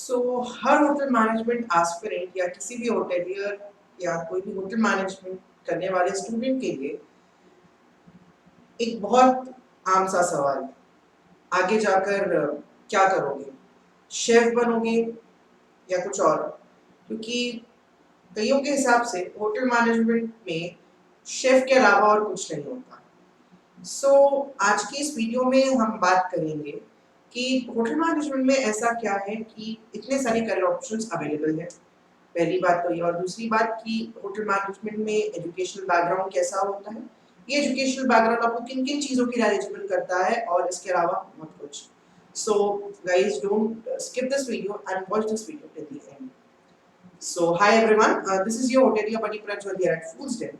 सो हर hotel management aspirant या किसी भी होटेलियर या कोई भी होटल मैनेजमेंट करने वाले स्टूडेंट के लिए एक बहुत आम सा सवाल, आगे जाकर क्या करोगे? शेफ बनोगे या कुछ और? क्योंकि कईयों के हिसाब से होटल मैनेजमेंट में शेफ के अलावा और कुछ नहीं होता। आज की इस वीडियो में हम बात करेंगे कि होटल मैनेजमेंट में ऐसा क्या है कि इतने सारे करियर ऑप्शंस अवेलेबल हैं। पहली बात तो ये, और दूसरी बात कि होटल मैनेजमेंट में एजुकेशनल बैकग्राउंड कैसा होता है, ये एजुकेशनल बैकग्राउंड आपको किन किन चीज़ों के लिए एलिजिबल करता है, और इसके अलावा बहुत कुछ। So guys, don't skip this video and watch this video till the end. So hi everyone, this is your hotelier buddy Prajwal here at Foodsden,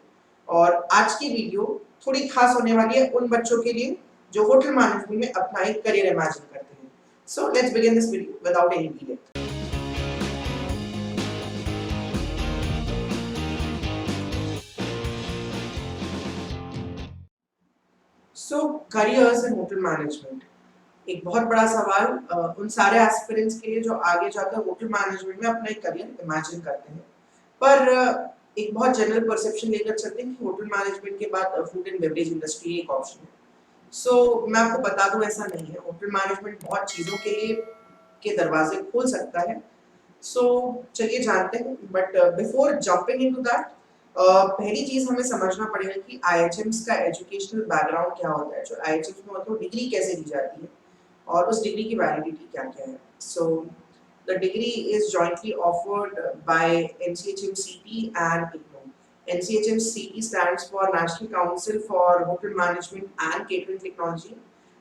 और आज की वीडियो थोड़ी खास होने वाली है उन बच्चों के लिए जो होटल मैनेजमेंट में अपना एक करियर इमेजिन करते हैं। So let's begin this video without any delay. Careers in hotel management एक बहुत बड़ा सवाल उन सारे एस्पिरेंट्स के लिए जो आगे जाकर होटल मैनेजमेंट में अपना एक करियर इमेजिन करते हैं। पर एक बहुत जनरल परसेप्शन लेकर चलते हैं कि होटल मैनेजमेंट के बाद फूड एंड बेवरेज इंडस्ट्री एक ऑप्शन है। मैं आपको बता दूं, ऐसा नहीं है। होटल मैनेजमेंट बहुत चीज़ों के लिए के दरवाजे खोल सकता है। चलिए जानते हैं, but before jumping into that, पहली चीज हमें समझना पड़ेगा कि आईएचएम्स का एजुकेशनल बैकग्राउंड क्या होता है। जो आईएचएम्स में होता है, डिग्री कैसे दी जाती है और उस डिग्री की वैलिडिटी क्या क्या है। The degree is jointly offered by NCHMCT and IGNOU. NCHMCT stands for National Council for Hotel Management and Catering Technology,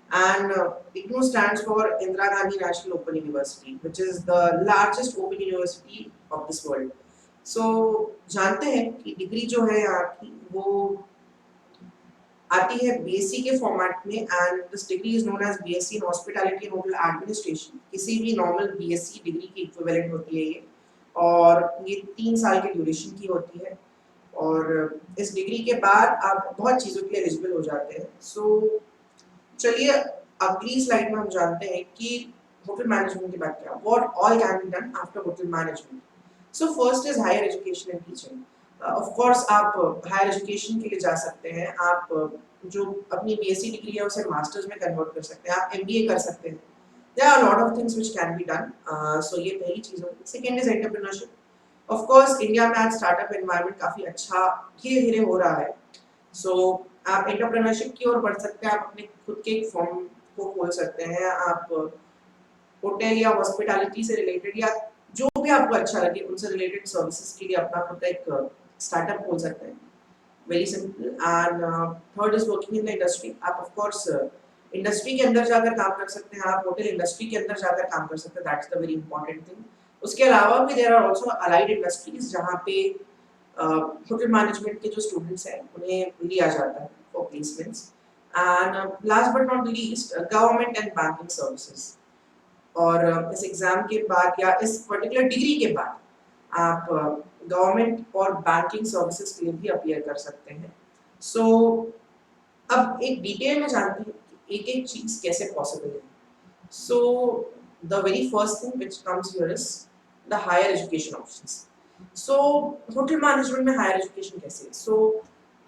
and IGNOU stands for Indira Gandhi National Open University, which is the largest open university of this world. जानते हैं कि degree जो है यहाँ की वो आती है बीएससी के फॉर्मेट में, and this degree is known as BSc in hospitality and hotel administration. किसी भी नॉर्मल बीएससी डिग्री की इक्विवेलेंट होती है ये, और ये 3 साल के ड्यूरेशन की होती है। और इस डिग्री के बाद आप बहुत चीज़ों के लिए एलिजिबल हो जाते हैं। चलिए अगली स्लाइड में हम जानते हैं कि होटल मैनेजमेंट के बाद क्या, what all can be done after hotel management. First is higher education and teaching. Of course आप हायर एजुकेशन के लिए जा सकते हैं। आप जो अपनी बीएससी डिग्री है उसे मास्टर्स में कन्वर्ट कर सकते हैं, आप एमबीए कर सकते हैं। There are lot of things which can be done. ये पहली चीज होगी। Second is entrepreneurship. Of course India में आज स्टार्टअप एनवायरनमेंट काफी अच्छा धीरे धीरे हो रहा है। आप एंटरप्रेन्योरशिप की ओर बढ़ सकते हैं। आप अपने खुद के एक फर्म को खोल सकते हैं। आप होटल या हॉस्पिटैलिटी से रिलेटेड या जो भी आपको अच्छा लगे उनसे रिलेटेड सर्विसेज के लिए अपना खुद का एक स्टार्टअप खोल सकते हैं। Very simple. And third is working in the industry. आप ऑफ कोर्स इंडस्ट्री के अंदर जाकर काम कर सकते हैं। आप होटल इंडस्ट्री के अंदर जाकर काम कर सकते हैं। That's the very important thing. उसके अलावा भी there are also allied industries जहाँ पे होटल मैनेजमेंट के जो स्टूडेंट्स हैं उन्हें लिया जाता है for placements. And last but not least, government and banking services. और इस एग्जाम के बाद या इस पर्टिकुलर डिग्री के बाद आप गवर्नमेंट और बैंकिंग सर्विसेज के लिए भी अपियर कर सकते हैं। अब एक डिटेल में जानते हैं कि एक एक चीज कैसे पॉसिबल है। The very first thing which comes here is the higher education options. Hotel management में हायर एजुकेशन कैसे है?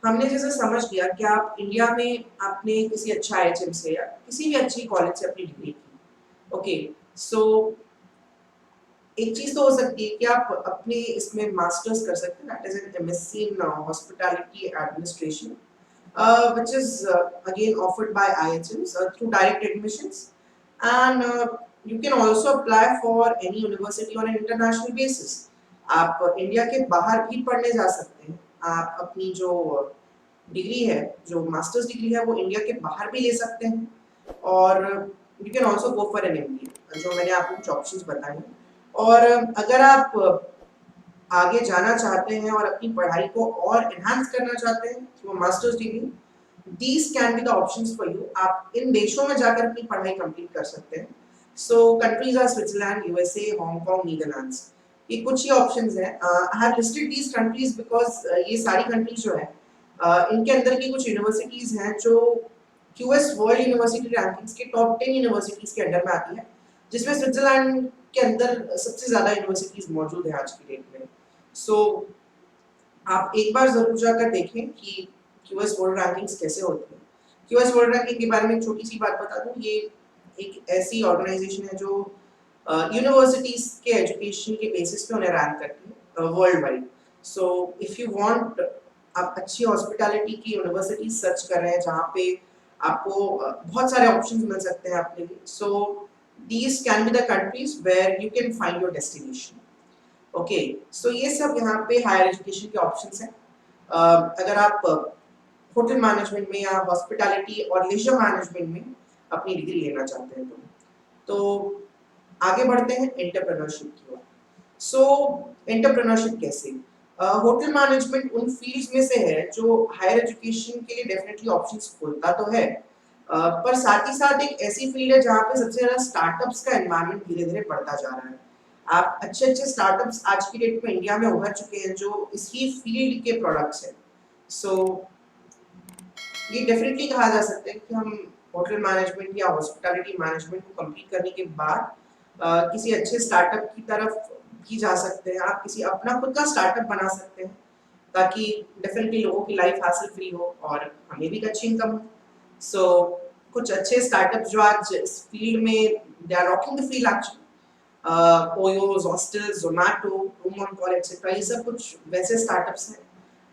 हमने जैसे समझ लिया कि आप इंडिया में आपने किसी अच्छा आईएचएम से या किसी भी अच्छी कॉलेज से अपनी डिग्री की। ओके, एक चीज तो हो सकती है कि आप अपने इसमें मास्टर्स कर सकते हैं, that is an MSc in hospitality administration, which is again offered by IHMs through direct admissions, and you can also apply for any university on an international basis. आप इंडिया के बाहर भी पढ़ने जा सकते हैं। आप अपनी जो डिग्री है, जो मास्टर्स डिग्री है, वो इंडिया के बाहर भी ले सकते हैं। और you can also go for an MBA, जो मैंने आपको कुछ ऑप्शंस बताए हैं। और अगर आप आगे जाना चाहते हैं और अपनी पढ़ाई को और एनहांस करना चाहते हैं through masters degree, these can be the options for you. आप इन देशों में जाकर अपनी पढ़ाई कंप्लीट कर सकते हैं। Countries are Switzerland, USA, Hong Kong, Netherlands. ये कुछ ही ऑप्शंस हैं। I have listed these countries because ये सारी कंट्रीज जो है इनके अंदर की कुछ यूनिवर्सिटीज हैं जो क्यूएस वर्ल्ड यूनिवर्सिटी रैंकिंग्स के टॉप 10 यूनिवर्सिटीज के अंडर में आती है। जिसमें स्विट्जरलैंड के अंदर सबसे ज़्यादा यूनिवर्सिटीज़ मौजूद हैं आज की डेट में। सो आप एक बार ज़रूर जाकर देखें कि क्यूएस वर्ल्ड रैंकिंग्स कैसे होती हैं। क्यूएस वर्ल्ड रैंकिंग के बारे में एक छोटी-सी बात बता दूँ, ये एक ऐसी ऑर्गेनाइज़ेशन है जो यूनिवर्सिटीज़ के एजुकेशन के बेसिस पे उन्हें रैंक करती है world wide. So if you want, आप अच्छी हॉस्पिटैलिटी की यूनिवर्सिटीज़ सर्च कर रहे हैं जहाँ पे आपको बहुत सारे ऑप्शंस मिल सकते हैं आपके लिए। So these can be the countries where you can find your destination. Okay, so ये सब यहाँ पे हायर एजुकेशन के ऑप्शंस हैं। अगर आप होटल मैनेजमेंट में या हॉस्पिटैलिटी और लीजर मैनेजमेंट में अपनी डिग्री लेना चाहते हैं तो आगे बढ़ते हैं एंटरप्रेन्योरशिप की ओर। सो एंटरप्रेन्योरशिप कैसे? होटल मैनेजमेंट उन फील्ड्स में से है जो हायर एजुकेशन के लिए डेफिनेटली ऑप्शंस खोलता तो है, पर साथ ही साथ एक ऐसी फील्ड है जहाँ पे सबसे ज़्यादा स्टार्टअप्स का एनवायरनमेंट धीरे-धीरे बढ़ता जा रहा है। आप अच्छे-अच्छे स्टार्टअप्स आज की डेट में इंडिया में उभर चुके हैं जो इसी फील्ड के प्रोडक्ट्स हैं। सो ये डेफिनेटली कहा जा सकता है कि हम होटल मैनेजमेंट या हॉस्पिटैलिटी मैनेजमेंट को कंप्लीट करने के बाद किसी अच्छे स्टार्टअप की तरफ भी जा सकते हैं। आप किसी अपना खुद का स्टार्टअप बना सकते हैं ताकि डेफिनेटली लोगों की लाइफ हासिल फ्री हो और हमें भी अच्छी इनकम हो। सो कुछ अच्छे स्टार्टअप जो आज इस फील्ड में they are rocking the field actually, OYOs, hostels, Zomato, room on call etcetera, ये सब कुछ वैसे स्टार्टअप्स हैं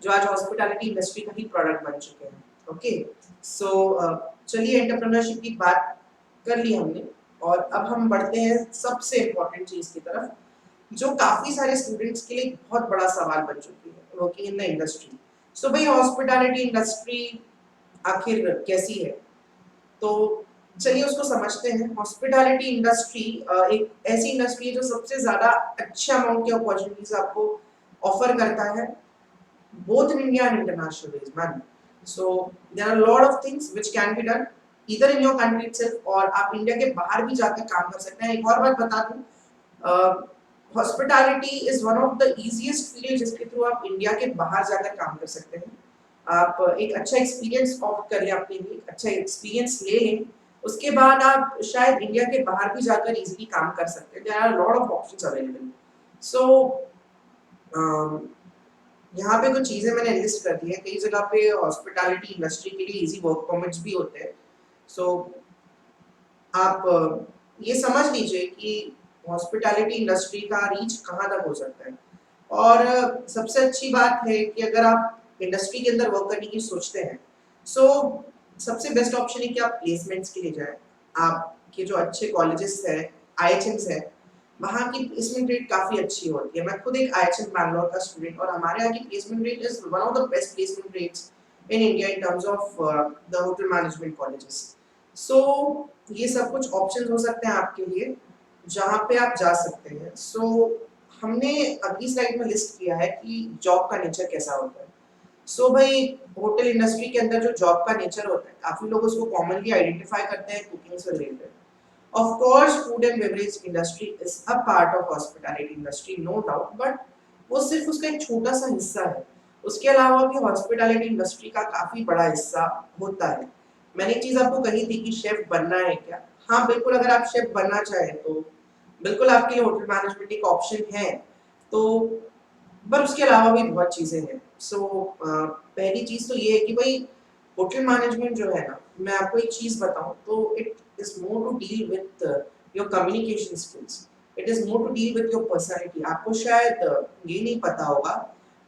जो आज हॉस्पिटैलिटी इंडस्ट्री का ही प्रोडक्ट बन चुके हैं। ओके, सो चलिए एंटरप्रेन्योरशिप की बात कर ली हमने और अब हम बढ़ते हैं सबसे इम्पोर्टेंट चीज़ की तरफ जो काफ़ी सारे स्टूडेंट्स के लिए बहुत बड़ा सवाल बन चुकी है, वर्किंग इन द इंडस्ट्री। सो भाई हॉस्पिटैलिटी इंडस्ट्री आखिर कैसी है? तो चलिए उसको समझते हैं। हॉस्पिटैलिटी इंडस्ट्री एक ऐसी इंडस्ट्री है जो सबसे ज़्यादा अच्छा अमाउंट की अपॉर्चुनिटीज़ आपको ऑफर करता है, both in India and international ways, man. So there are a lot of things which can be done either in your country itself और आप इंडिया के बाहर भी जाकर काम कर सकते हैं। एक और बात बता दूं, hospitality is one of the easiest field जिसके थ्रू आप इंडिया के बाहर जाकर काम कर सकते हैं। आप एक अच्छा एक्सपीरियंस ऑप्ट कर लें अपने लिए, अच्छा एक्सपीरियंस ले लें, उसके बाद आप शायद इंडिया के बाहर भी जाकर इजीली काम कर सकते हैं। There are lot of options available. So यहाँ पे कुछ चीज़ें मैंने लिस्ट कर दी हैं। कई जगह पे हॉस्पिटैलिटी इंडस्ट्री के लिए इजी वर्क परमिट्स भी होते हैं। सो आप ये समझ लीजिए कि हॉस्पिटैलिटी इंडस्ट्री का रीच कहाँ तक हो सकता है। और सबसे अच्छी बात है कि अगर आप इंडस्ट्री के अंदर वर्क करने की सोचते हैं, सो सबसे बेस्ट ऑप्शन है कि आप प्लेसमेंट्स के लिए जाएँ। आपके जो अच्छे कॉलेजेस हैं, आईएचएम्स हैं, वहाँ की प्लेसमेंट रेट काफ़ी अच्छी होती है। मैं खुद एक आईएचएम बैंगलोर का स्टूडेंट और हमारे यहाँ की placement rate is one of the best placement rates in India in terms of the hotel management colleges. So ये सब कुछ ऑप्शंस हो सकते हैं आपके लिए, जहाँ पे आप जा सकते हैं। सो हमने अगली स्लाइड में लिस्ट किया है कि जॉब का नेचर कैसा होता है। सो भाई होटल इंडस्ट्री के अंदर जो जॉब का नेचर होता है, काफ़ी लोग उसको कॉमनली आइडेंटिफाई करते हैं कुकिंग से related. Of course, food and beverage industry is a part of hospitality industry, no doubt, but वो सिर्फ उसका एक छोटा सा हिस्सा है। उसके अलावा भी हॉस्पिटैलिटी इंडस्ट्री का काफ़ी बड़ा हिस्सा होता है। मैंने एक चीज़ आपको कही थी कि शेफ बनना है क्या? हाँ, बिल्कुल, अगर आप शेफ बनना चाहें तो बिल्कुल आपके लिए होटल मैनेजमेंट एक ऑप्शन है। तो पर उसके अलावा भी बहुत चीज़ें हैं। सो पहली चीज़ तो ये है कि भाई होटल मैनेजमेंट जो है ना, मैं आपको एक चीज़ बताऊँ तो it is more to deal with your communication skills. It is more to deal with your personality. आपको शायद ये नहीं पता होगा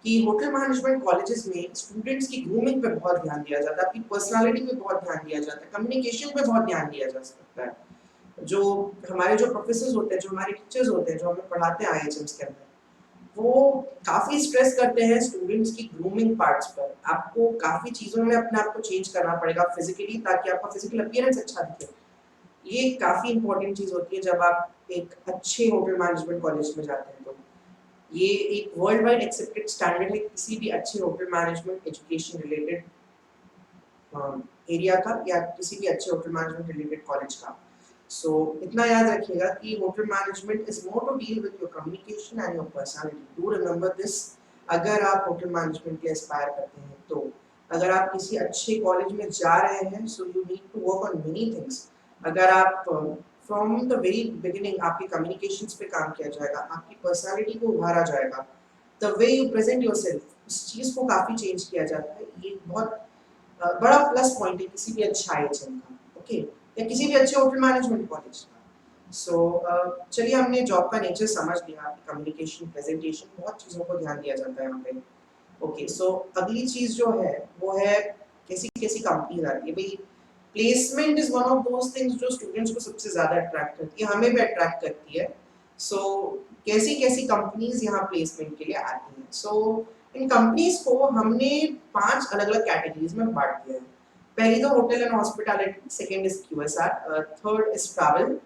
कि होटल मैनेजमेंट कॉलेजेस में स्टूडेंट्स की ग्रूमिंग पे बहुत ध्यान दिया जाता है, आपकी पर्सनैलिटी पे बहुत ध्यान दिया जाता है, कम्युनिकेशन पे बहुत ध्यान दिया जा सकता है। जो हमारे जो प्रोफेसर्स होते हैं, जो हमारे टीचर्स होते हैं, जो हमें पढ़ाते हैं आईएचएम्स के अंदर, वो काफ़ी स्ट्रेस करते हैं स्टूडेंट्स की ग्रूमिंग पार्ट्स पर। आपको काफ़ी चीज़ों में अपने आप को चेंज करना पड़ेगा फिज़िकली, ताकि आपका फिज़िकल अपीयरेंस अच्छा दिखे। ये काफ़ी इम्पोर्टेंट चीज़ होती है जब आप एक अच्छे होटल मैनेजमेंट कॉलेज में जाते हैं तो। ये एक वर्ल्ड वाइड एक्सेप्टेड स्टैंडर्ड है किसी भी अच्छे hotel management education related area का या किसी भी अच्छे होटल मैनेजमेंट रिलेटेड कॉलेज का। सो इतना याद रखिएगा कि hotel management is more to deal with your communication and your personality. Do remember this, अगर आप होटल मैनेजमेंट के एस्पायर करते हैं तो। अगर आप किसी अच्छे कॉलेज में जा रहे हैं, so you need to work on many things. अगर आप फ्रॉम द वेरी बिगिनिंग आपके कम्युनिकेशंस पे काम किया जाएगा, आपकी पर्सनालिटी को उभारा जाएगा, the way you present yourself उस चीज को काफी चेंज किया जाता है। ये बहुत बड़ा प्लस पॉइंट है किसी भी अच्छा आईएचएम का, ओके, या किसी भी अच्छे होटल मैनेजमेंट कॉलेज का। सो चलिए हमने जॉब का नेचर समझ लिया, कम्युनिकेशन, प्रेजेंटेशन, बहुत चीज़ों को ध्यान दिया जाता है यहाँ पे। ओके, सो अगली चीज़ जो है वो है कैसी कैसी कंपनीज आती है। भाई placement is one of those things जो स्टूडेंट्स को सबसे ज़्यादा अट्रैक्ट करती है, हमें भी अट्रैक्ट करती है। सो कैसी कैसी कंपनीज यहाँ प्लेसमेंट के लिए आती हैं। सो इन कंपनीज को हमने 5 अलग अलग कैटेगरीज में बांट दिया है। पहली तो hotel and hospitality, second is QSR, third is travel,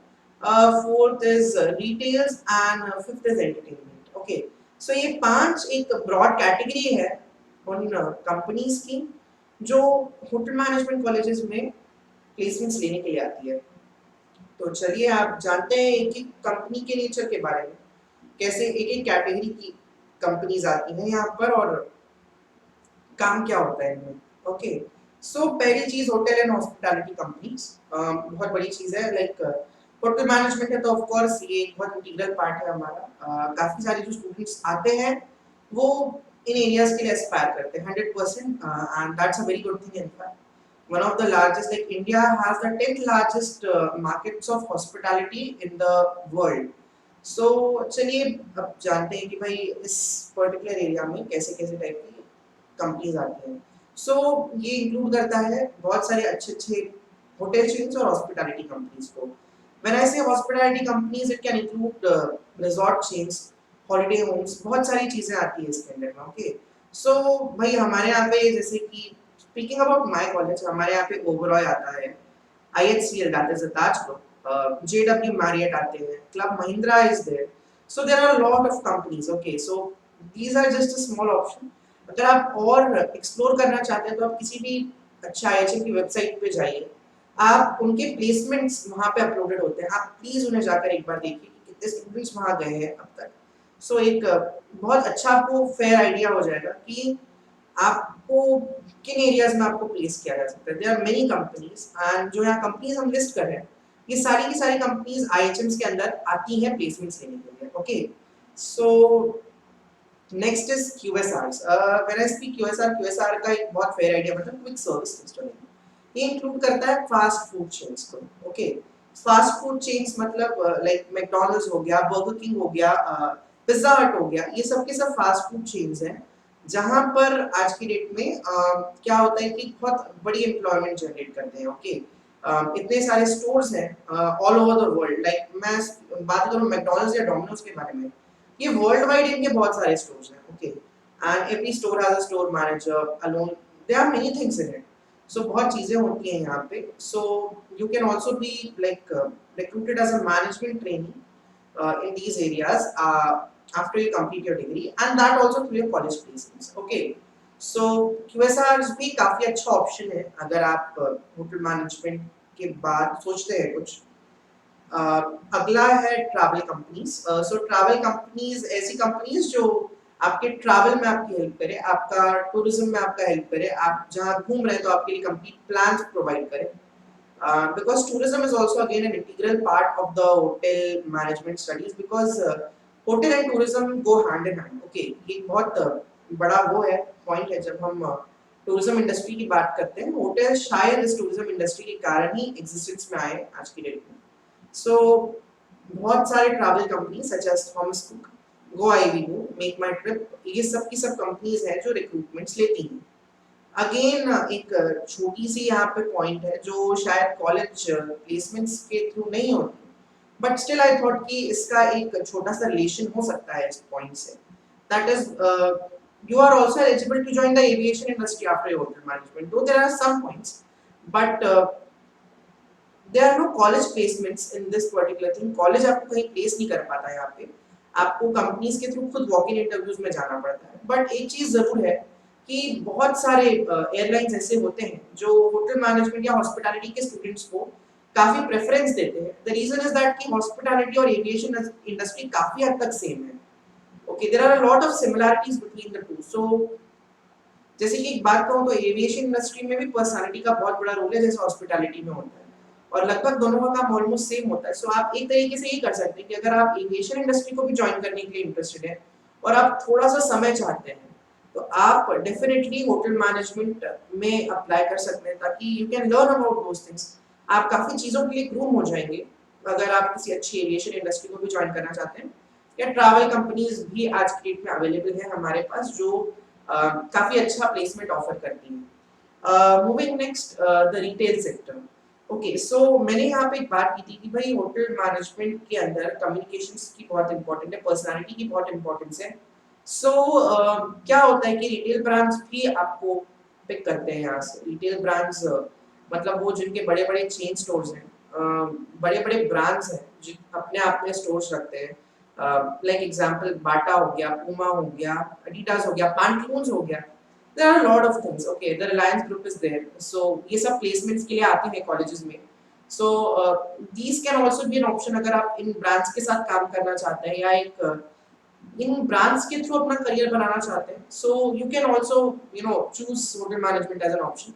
fourth is retails and fifth is entertainment. Okay, so ये 5 एक ब्रॉड कैटेगरी है उन कंपनीज की जो होटल मैनेजमेंट कॉलेजेस में प्लेसमेंट्स लेने के लिए आती है। तो चलिए आप जानते हैं एक एक कंपनी के नेचर के बारे में, कैसे एक एक कैटेगरी की कंपनीज आती हैं यहाँ पर और काम क्या होता है इनमें। ओके, सो पहली चीज होटल एंड हॉस्पिटैलिटी कंपनीज, बहुत बड़ी चीज है। लाइक होटल मैनेजमेंट है तो ऑफ कोर्स ये एक बहुत इंटीग्रल पार्ट है हमारा। काफी सारे जो स्टूडेंट्स आते हैं वो इन एरियाज के लिए एस्पायर करते हैं 100%, and that's a very good thing. In fact one of the largest, like India has the 10th largest markets of hospitality in the world. So चलिए अब जानते हैं कि भाई इस पर्टिकुलर एरिया में कैसे कैसे टाइप की कंपनीज आती हैं। सो ये इंक्लूड करता है बहुत सारे अच्छे अच्छे होटल चेन्स और हॉस्पिटैलिटी कंपनीज को। When I say hospitality companies, it can include resort chains, holiday homes, बहुत सारी चीजें आती है इसके अंदर में। ओके, सो भाई हमारे यहाँ पे जैसे कि स्पीकिंग अबाउट माय कॉलेज, हमारे यहाँ पे ओबरॉय आता है, IHCL, that is the Taj group, JW Marriott आते हैं, club Mahindra is there. So there are lot of companies. Okay, so these are just a small option. अगर आप और एक्सप्लोर करना चाहते हैं तो आप किसी भी अच्छा IHM की वेबसाइट पे जाइए, आप उनके प्लेसमेंट्स वहाँ पे अपलोडेड होते हैं, आप प्लीज उन्हें जाकर एक बार देखिए कि कितने स्टूडेंट्स वहाँ गए हैं अब तक। सो एक बहुत अच्छा आपको फेयर आइडिया हो जाएगा कि आपको किन एरियाज में आपको प्लेस किया जा सकता है। There are many companies, and जो यहाँ कंपनीज हम लिस्ट कर रहे हैं ये सारी की सारी कंपनीज IHMs के अंदर आती हैं प्लेसमेंट्स लेने के लिए। Okay, so next is QSRs। When I speak QSR का एक बहुत फेयर आइडिया मतलब क्विक सर्विस रेस्टोरेंट, ये इंक्लूड करता है फास्ट फूड चेन्स को। ओके, फास्ट फूड चेन्स मतलब लाइक मैकडॉनल्ड्स हो गया, बर्गर किंग हो गया, पिज्जा हट हो गया, ये सब के सब फास्ट फूड चेन्स हैं जहां पर आज की डेट में क्या होता है कि बहुत बड़ी एम्प्लॉयमेंट जनरेट करते हैं। ओके, इतने सारे स्टोर्स हैं all over the world. Like मैं बात करूं मैकडॉनल्ड्स या डोमिनोज के बारे में, ये वर्ल्ड वाइड इनके बहुत सारे स्टोर्स हैं। Okay, and every store has a store manager alone, there are many things in it. So बहुत चीजें होती हैं यहाँ पे। So you can also be like recruited as a management trainee in these areas after you complete your degree, and that also through your college placements. Okay, so QSRs भी काफी अच्छा option है अगर आप होटल मैनेजमेंट के बाद सोचते हैं कुछ। अगला है ट्रैवल कंपनीज। सो ट्रैवल कंपनीज ऐसी कंपनीज जो आपके ट्रैवल में आपकी हेल्प करे, आपका टूरिज्म में आपका हेल्प करे, आप जहाँ घूम रहे हैं तो आपके लिए कंप्लीट प्लान प्रोवाइड करे। Because tourism is also again an integral part of the hotel management studies, because hotel and tourism go hand in hand. Okay, ये बहुत बड़ा वो है पॉइंट है जब हम टूरिज्म इंडस्ट्री की बात करते हैं। होटल शायद इस टूरिज्म इंडस्ट्री के कारण ही एग्जिस्टेंस में आए आज की डेट में। सो बहुत सारे travel company such as Thomas Cook, Goibibo, make my trip, ये सब की सब कंपनीज हैं जो रिक्रूटमेंट्स लेती हैं। अगेन एक छोटी सी यहाँ पे पॉइंट है जो शायद कॉलेज प्लेसमेंट्स के थ्रू नहीं होती, बट स्टिल आई थॉट कि इसका एक छोटा सा रिलेशन हो सकता है इस पॉइंट से। That is you are also eligible to join the aviation industry after your hotel management, though there are some points, but there are no college placements in this particular thing. college आपको कहीं place नहीं कर पाता है यहाँ पे, आपको companies के थ्रू खुद वॉक इन इंटरव्यूज में जाना पड़ता है। बट एक चीज जरूर है कि बहुत सारे एयरलाइंस ऐसे होते हैं जो होटल मैनेजमेंट या हॉस्पिटैलिटी के स्टूडेंट्स को काफी प्रेफरेंस देते हैं। द रीजन इज दैट कि हॉस्पिटैलिटी और एविएशन इंडस्ट्री काफी हद तक सेम है। Okay, there are a lot of similarities between the two. So जैसे कि एक बात कहूं तो एविएशन इंडस्ट्री में भी पर्सनालिटी का बहुत बड़ा रोल है जैसे हॉस्पिटैलिटी में होता है। और लगभग दोनों का काम ऑलमोस्ट सेम होता है। सो आप एक तरीके से ये कर सकते हैं कि अगर आप एविएशन इंडस्ट्री को भी ज्वाइन करने के लिए इंटरेस्टेड हैं और आप थोड़ा सा समय चाहते हैं, तो आप डेफिनेटली होटल मैनेजमेंट में अप्लाई कर सकते हैं, ताकि you can learn about those things. आप काफ़ी चीज़ों के लिए ग्रूम हो जाएंगे अगर आप किसी अच्छी एविएशन इंडस्ट्री को भी ज्वाइन करना चाहते हैं। या ट्रैवल कंपनीज भी आज के डेट में अवेलेबल है हमारे पास, जो काफ़ी अच्छा प्लेसमेंट ऑफर करती हैं। Moving next, the retail sector. Okay, so मैंने यहाँ पे एक बात की थी कि भाई होटल मैनेजमेंट के अंदर कम्युनिकेशंस की बहुत इंपॉर्टेंट है, पर्सनालिटी की बहुत इंपॉर्टेंस है। सो क्या होता है कि रिटेल ब्रांड्स भी आपको पिक करते हैं यहाँ से। रिटेल ब्रांड्स मतलब वो जिनके बड़े बड़े चेन स्टोर्स हैं, बड़े बड़े ब्रांड्स हैं जो अपने आप में स्टोर्स रखते हैं। लाइक एग्जांपल बाटा हो गया, पूमा हो गया, एडिडास हो गया, पैंटलून्स हो गया। There are a lot of things. Okay, the Reliance Group is there. So ये सब placements के लिए आते हैं colleges में. So these can also be an option अगर आप इन brands के साथ काम करना चाहते हैं या एक इन brands के through अपना career बनाना चाहते हैं. So you can also choose hotel management as an option.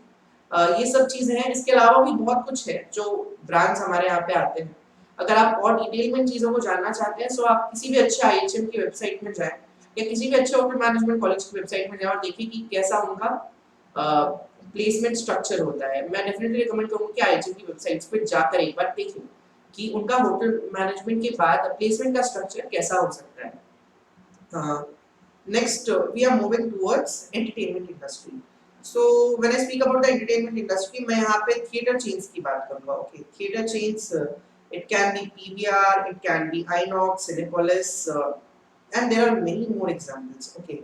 ये सब चीजें हैं। इसके अलावा भी बहुत कुछ है जो ब्रांड्स हमारे यहाँ पे आते हैं। अगर आप और डिटेल में इन चीज़ों को जानना चाहते हैं, सो आप किसी भी अच्छे IHM की वेबसाइट में जाएं या किसी भी अच्छे होटल मैनेजमेंट कॉलेज की वेबसाइट में जाएं और देखिए कि कैसा उनका प्लेसमेंट स्ट्रक्चर होता है। मैं डेफिनेटली रिकमेंड करूँगा कि IHM की वेबसाइट्स पे जाकर एक बार देखिए कि उनका होटल मैनेजमेंट के बाद प्लेसमेंट का स्ट्रक्चर कैसा हो सकता है। Next, we are moving towards entertainment industry. So when I speak about the entertainment industry, मैं यहाँ पे theater chains की बात करूँगा. Okay, theater chains, it can be PVR, it can be Inox, Cinepolis, and there are many more examples. Okay,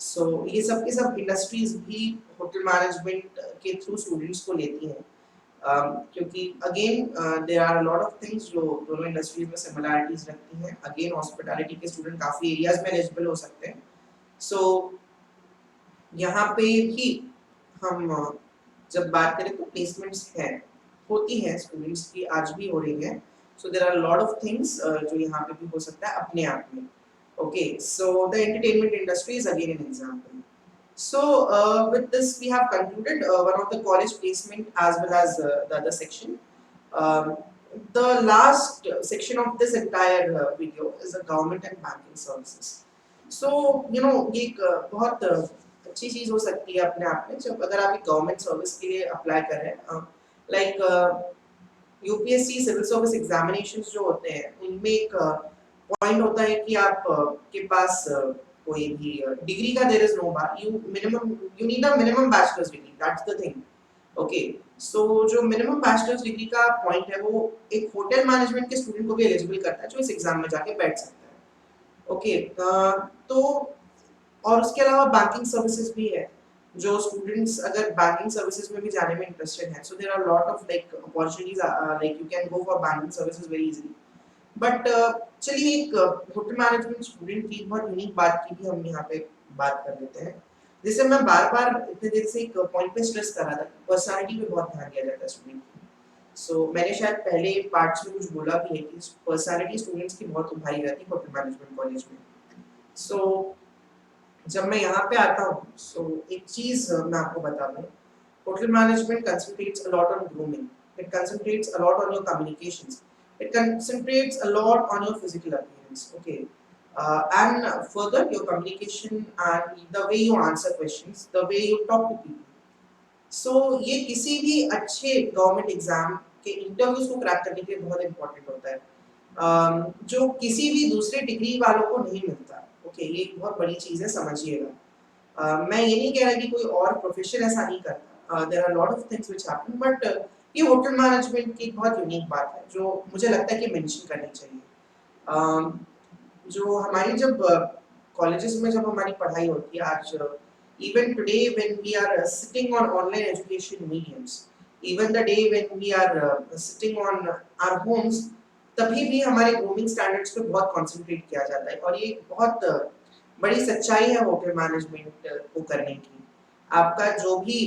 so ये सब के सब industries भी hotel management के through students को लेती हैं. क्योंकि again there are a lot of things जो दोनों industries में similarities रखती हैं. Again hospitality के student काफी areas में eligible हो सकते हैं. सो यहाँ पे भी हम जब बात करें तो प्लेसमेंट्स हैं, होती हैं स्टूडेंट्स की, आज भी हो रही है। So there are lot of things जो यहाँ पे भी हो सकता है अपने आप में। Okay, so the entertainment industry is again an example. So with this we have concluded one of the college placement as well as the other section. Um, the last section of this entire video is the government and banking services. So ये एक बहुत अच्छी चीज हो सकती है अपने आप में, जब अगर आप एक गवर्नमेंट सर्विस के लिए अप्लाई कर रहे हैं। Like UPSC civil service examinations जो होते हैं उनमें एक पॉइंट होता है कि आप के पास कोई भी डिग्री का there is no bar, you need a minimum bachelors degree, that's the thing. Okay, so जो मिनिमम बैचलर्स डिग्री का पॉइंट है वो एक होटल मैनेजमेंट के स्टूडेंट को भी एलिजिबल करता है जो इस एग्जाम में जाके बैठ सकता है। ओके, तो और उसके अलावा बैंकिंग सर्विसेज भी है, जो स्टूडेंट्स अगर बैंकिंग सर्विसेज में भी जाने में इंटरेस्टेड हैं, सो there are lot of like opportunities, like you can go for banking services very easily. But चलिए एक होटल मैनेजमेंट स्टूडेंट की बहुत यूनिक बात की भी हम यहाँ पे बात कर लेते हैं, जिसे मैं बार बार इतने देर से एक पॉइंट पे स्ट्रेस कर रहा था, पर्सनालिटी पे बहुत ध्यान दिया जाता है स्टूडेंट की। सो मैंने शायद पहले पार्ट्स में कुछ बोला भी है कि पर्सनालिटी स्टूडेंट्स की बहुत उभारी रहती है होटल मैनेजमेंट कॉलेज में। सो जब मैं यहाँ पे आता हूँ, सो एक चीज मैं आपको बता दूँ, hotel management concentrates a lot on grooming, it concentrates a lot on your communications, it concentrates a lot on your physical appearance. Okay, and further your communication and the way you answer questions, the way you talk to people. So ये किसी भी अच्छे government exam के interviews को crack करने के लिए बहुत इंपॉर्टेंट होता है, जो किसी भी दूसरे डिग्री वालों को नहीं मिलता। ओके, ये एक बहुत बड़ी चीज़ है, समझिएगा। मैं ये नहीं कह रहा कि कोई और प्रोफेशन ऐसा नहीं करता, there are lot of things which happen, but ये होटल मैनेजमेंट की बहुत यूनिक बात है जो मुझे लगता है कि मेंशन करनी चाहिए। जो हमारी जब कॉलेजेस में जब हमारी पढ़ाई होती है आज, even today when we are sitting on online education mediums, even the day when we are sitting on our homes, तभी भी हमारे ग्रूमिंग स्टैंडर्ड्स पे बहुत कंसंट्रेट किया जाता है, और ये बहुत बड़ी सच्चाई है होटल मैनेजमेंट को करने की। आपका जो भी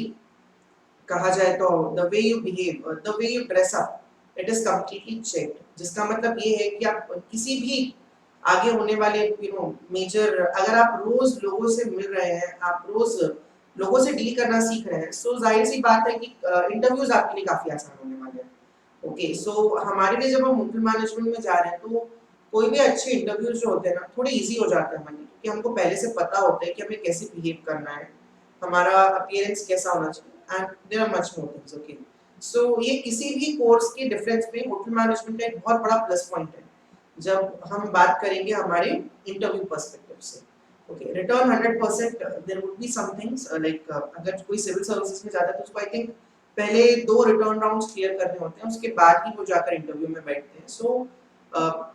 कहा जाए तो the way you behave, the way you dress up, it is completely checked, जिसका मतलब ये है कि आप किसी भी आगे होने वाले मेजर, अगर आप रोज लोगों से मिल रहे हैं, आप रोज लोगों से डील करना सीख रहे हैं, सो जाहिर सी बात है कि इंटरव्यूज आपके लिए काफी आसान होने वाले हैं। ओके, सो हमारे लिए जब हम होटल मैनेजमेंट में जा रहे हैं तो कोई भी अच्छे इंटरव्यूज जो होते हैं ना थोड़े इजी हो जाते हैं हमारे लिए, क्योंकि हमको पहले से पता होता है कि हमें कैसे बिहेव करना है, हमारा अपीयरेंस कैसा होना चाहिए, and there are much more things. Okay, so ये किसी भी कोर्स के डिफरेंस में होटल मैनेजमेंट का एक बहुत बड़ा प्लस पॉइंट है जब हम बात करेंगे हमारे इंटरव्यू पर्सपेक्टिव से। Okay, return 100%, there would be some things like अगर कोई सिविल सर्विसेज में जाता है तो उसको आई थिंक पहले 2 रिटर्न राउंड्स क्लियर करने होते हैं, उसके बाद ही वो जाकर इंटरव्यू में बैठते हैं। सो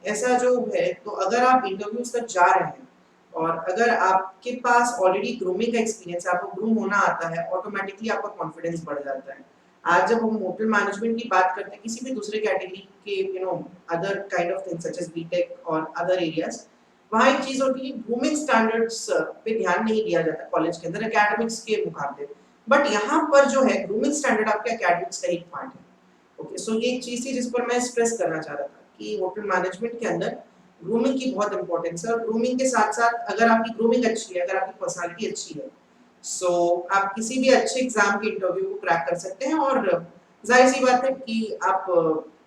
ऐसा जो है, तो अगर आप इंटरव्यूज तक जा रहे हैं और अगर आपके पास ऑलरेडी ग्रूमिंग का एक्सपीरियंस है, आपको ग्रूम होना आता है, ऑटोमेटिकली आपका कॉन्फिडेंस बढ़ जाता है। आज जब हम होटल मैनेजमेंट की बात करते हैं, किसी भी दूसरे कैटेगरी के other kind of things such as BTech और अदर एरियाज, वहाँ एक चीज होती है, ग्रूमिंग स्टैंडर्ड्स पे ध्यान नहीं दिया जाता कॉलेज के अंदर एकेडमिक्स के मुकाबले, बट यहाँ पर जो है ग्रूमिंग स्टैंडर्ड आपके एकेडमिक्स का एक पार्ट है। ओके, सो ये एक चीज थी जिस पर मैं स्ट्रेस करना चाह रहा था कि होटल मैनेजमेंट के अंदर ग्रूमिंग की बहुत इंपॉर्टेंस है, और ग्रूमिंग के साथ साथ अगर आपकी ग्रूमिंग अच्छी है, अगर आपकी पर्सनालिटी अच्छी है, सो आप किसी भी अच्छे एग्जाम के इंटरव्यू को क्रैक कर सकते हैं। और जाहिर सी बात है कि आप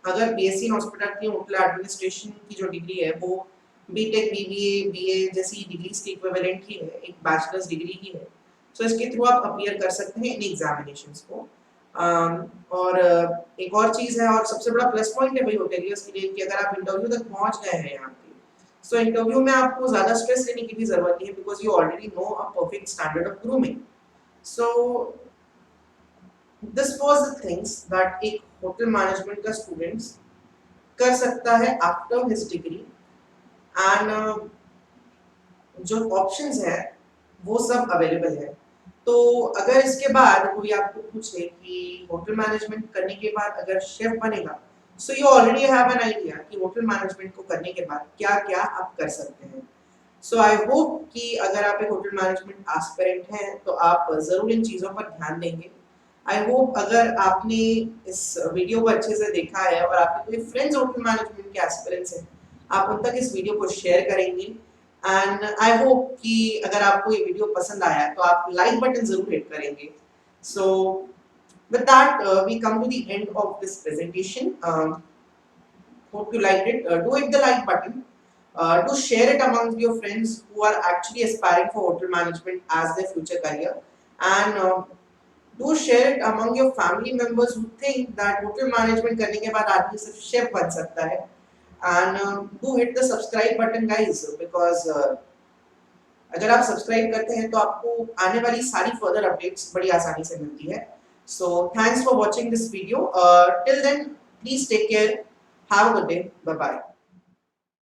अगर BSc in hospitality hotel administration की जो डिग्री है वो बीटेक, बीबीए, बीए जैसी डिग्रीज के इक्विवेलेंट ही है, एक बैचलर्स डिग्री ही है। सो इसके थ्रू आप अपीयर कर सकते हैं इन एग्जामिनेशंस को। और एक और चीज है, और सबसे बड़ा प्लस पॉइंट है भाई होटेलियर्स के लिए, कि अगर आप इंटरव्यू तक पहुंच गए हैं यहाँ पे, सो इंटरव्यू में आपको ज्यादा स्ट्रेस लेने की भी जरूरत नहीं है, because you already know a perfect standard of grooming. So this was the things that एक होटल मैनेजमेंट का स्टूडेंट्स कर सकता है आफ्टर हिज डिग्री, एंड जो ऑप्शंस है वो सब अवेलेबल है। तो अगर इसके बाद कोई आपको पूछे कि होटल मैनेजमेंट करने के बाद अगर शेफ बनेगा, so you already have an idea कि होटल मैनेजमेंट को करने के बाद क्या क्या आप कर सकते हैं। सो आई होप कि अगर आप एक होटल मैनेजमेंट एस्पिरेंट हैं तो आप जरूर इन चीज़ों पर ध्यान देंगे। आई होप अगर आपने इस वीडियो को अच्छे से देखा है और आपके कोई फ्रेंड्स होटल मैनेजमेंट के एस्पिरेंट्स हैं, आप उन तक इस वीडियो को शेयर करेंगे। एंड आई होप कि अगर आपको ये वीडियो पसंद आया तो आप लाइक बटन जरूर हिट करेंगे। सो with that we come to the end of this presentation. Hope you liked it. Do hit the like button. Do share it amongst your friends who are actually aspiring for hotel management as their future career, and do share it among your family members who think that hotel management करने के बाद आदमी सिर्फ chef बन सकता है। And do hit the subscribe button guys, because अगर आप सब्सक्राइब करते हैं तो आपको आने वाली सारी फर्दर अपडेट्स बड़ी आसानी से मिलती है। So thanks for watching this video. Till then, please take care. Have a good day. Bye bye.